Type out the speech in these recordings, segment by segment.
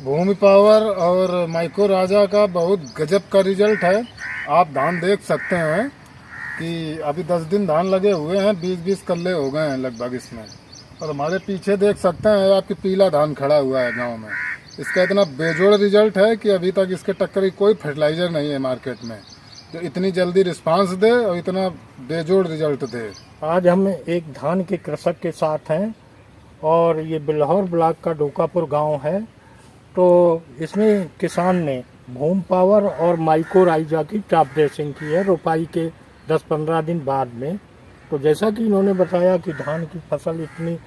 भूमि power और micro राजा का बहुत गजब का रिजल्ट है। आप धान देख सकते हैं कि अभी 10 दिन धान लगे हुए हैं, 20-20 कल्ले हो गए हैं लगभग इसमें। और हमारे पीछे देख सकते हैं आपकी पीला धान खड़ा हुआ है गांव में। इसका इतना बेजोड़ रिजल्ट है कि अभी तक इसके टक्कर की कोई फर्टिलाइज़र नहीं है मार्केट में जो इतनी जल्दी रिस्पांस दे और इतना बेजोड़ रिजल्ट दे। आज हम एक धान के कृषक के साथ हैं और ये बिल्हौर ब्लॉक का डोकापुर गांव है। तो इसमें किसान ने भूमि पावर और माइक्रो राइजा की टॉप ड्रेसिंग की है रोपाई के 10-15 दिन बाद में। तो जैसा कि इन्होंने बताया कि धान की फसल इतनी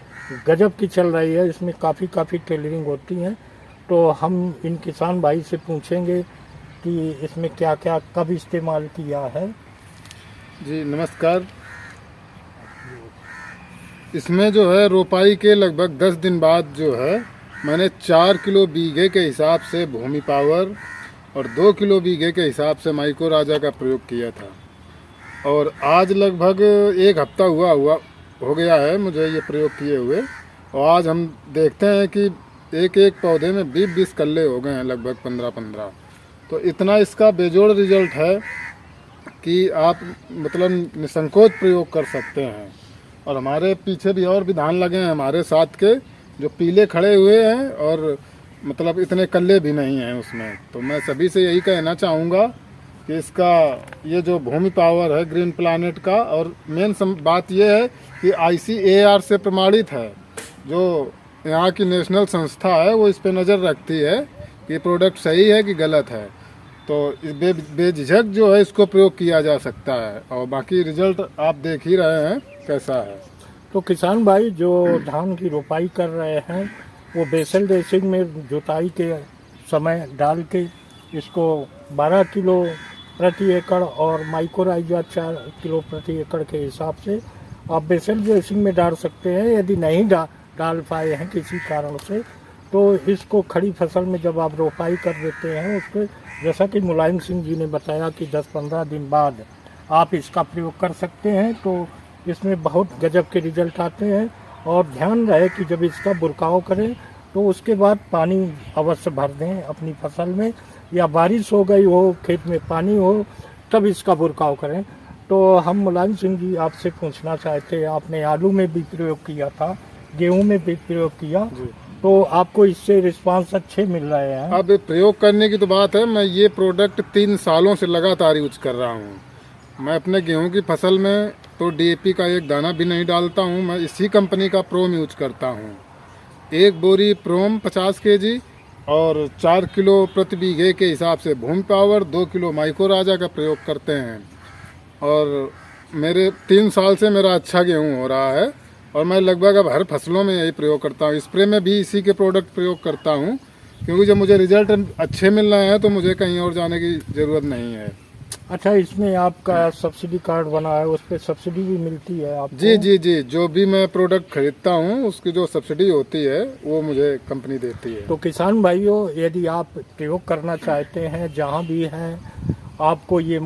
गजब की चल रही है, इसमें काफ़ी टेलरिंग होती है। तो हम इन किसान भाई से पूछेंगे कि इसमें क्या क्या कब इस्तेमाल किया है। जी नमस्कार। इसमें जो है रोपाई के लगभग 10 दिन बाद जो है मैंने 4 किलो बीघे के हिसाब से भूमि पावर और 2 किलो बीघे के हिसाब से माइक्रो राजा का प्रयोग किया था। और आज लगभग 1 हफ्ता हो गया है मुझे ये प्रयोग किए हुए। और आज हम देखते हैं कि एक पौधे में 20-20 कल्ले हो गए हैं, लगभग 15-15। तो इतना इसका बेजोड़ रिजल्ट है कि आप मतलब निसंकोच प्रयोग कर सकते हैं। और हमारे पीछे भी और भी धान लगे हैं हमारे साथ के जो पीले खड़े हुए हैं और मतलब इतने कल्ले भी नहीं हैं उसमें। तो मैं सभी से यही कहना चाहूँगा कि इसका ये जो भूमि पावर है ग्रीन प्लानेट का, और मेन बात ये है कि ICAR से प्रमाणित है। जो यहाँ की नेशनल संस्था है वो इस पे नज़र रखती है कि प्रोडक्ट सही है कि गलत है। तो बेझिझक जो है इसको प्रयोग किया जा सकता है। और बाकी रिजल्ट आप देख ही रहे हैं कैसा है। तो किसान भाई जो धान की रोपाई कर रहे हैं वो बेसल ड्रेसिंग में जुताई के समय डाल के इसको 12 किलो प्रति एकड़ और माइक्रो राइजा 4 किलो प्रति एकड़ के हिसाब से आप बेसल ड्रेसिंग में डाल सकते हैं। यदि नहीं डाल पाए हैं किसी कारण से तो इसको खड़ी फसल में जब आप रोपाई कर देते हैं उसको, जैसा कि मुलायम सिंह जी ने बताया कि 10-15 दिन बाद आप इसका प्रयोग कर सकते हैं। तो इसमें बहुत गजब के रिजल्ट आते हैं। और ध्यान रहे कि जब इसका बुरकाव करें तो उसके बाद पानी अवश्य भर दें अपनी फसल में, या बारिश हो गई हो खेत में पानी हो तब इसका बुरकाव करें। तो हम मुलायम सिंह जी आपसे पूछना चाहते हैं, आपने आलू में भी प्रयोग किया था, गेहूं में भी प्रयोग किया, तो आपको इससे रिस्पांस अच्छे मिल रहे हैं? अब प्रयोग करने की तो बात है, मैं ये प्रोडक्ट 3 सालों से लगातार यूज कर रहा हूँ। मैं अपने गेहूं की फसल में तो DAP का एक दाना भी नहीं डालता हूं। मैं इसी कंपनी का प्रोम यूज करता हूं। 1 बोरी प्रोम 50 kg और 4 किलो प्रति बीघे के हिसाब से भूमि पावर, 2 किलो माइक्रो राजा का प्रयोग करते हैं। और मेरे 3 साल से मेरा अच्छा गेहूं हो रहा है और मैं लगभग अब हर फसलों में यही प्रयोग करता हूं। स्प्रे में भी इसी के प्रोडक्ट प्रयोग करता हूं क्योंकि जब मुझे रिजल्ट अच्छे मिल रहे हैं तो मुझे कहीं और जाने की ज़रूरत नहीं है। अच्छा, इसमें आपका सब्सिडी कार्ड बना है, उस पर सब्सिडी भी मिलती है आपको? जी, जो भी मैं प्रोडक्ट खरीदता हूँ उसकी जो सब्सिडी होती है वो मुझे कंपनी देती है। तो किसान भाइयों, यदि आप प्रयोग करना चाहते हैं जहाँ भी हैं आपको ये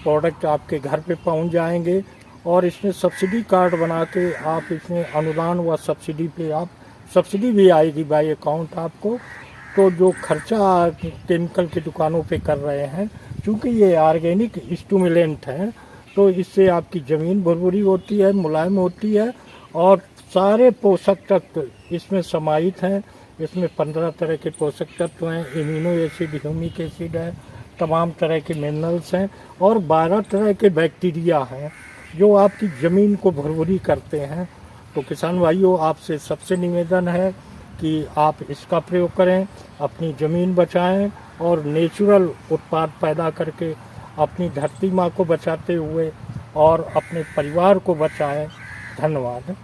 प्रोडक्ट आपके घर पे पहुँच जाएंगे। और इसमें सब्सिडी कार्ड बना के आप इसमें अनुदान व सब्सिडी पे आप सब्सिडी भी आएगी बाय अकाउंट आपको। तो जो खर्चा केमिकल की दुकानों पे कर रहे हैं, क्योंकि ये ऑर्गेनिक स्टिमुलेंट है तो इससे आपकी ज़मीन भुरभुरी होती है, मुलायम होती है और सारे पोषक तत्व इसमें समाहित हैं। इसमें 15 तरह के पोषक तत्व हैं, एमिनो एसिड, ह्यूमिक एसिड है, तमाम तरह के मिनरल्स हैं और 12 तरह के बैक्टीरिया हैं जो आपकी ज़मीन को भुरभुरी करते हैं। तो किसान भाइयों, आपसे सबसे निवेदन है कि आप इसका प्रयोग करें, अपनी ज़मीन बचाएं और नेचुरल उत्पाद पैदा करके अपनी धरती माँ को बचाते हुए और अपने परिवार को बचाएं। धन्यवाद।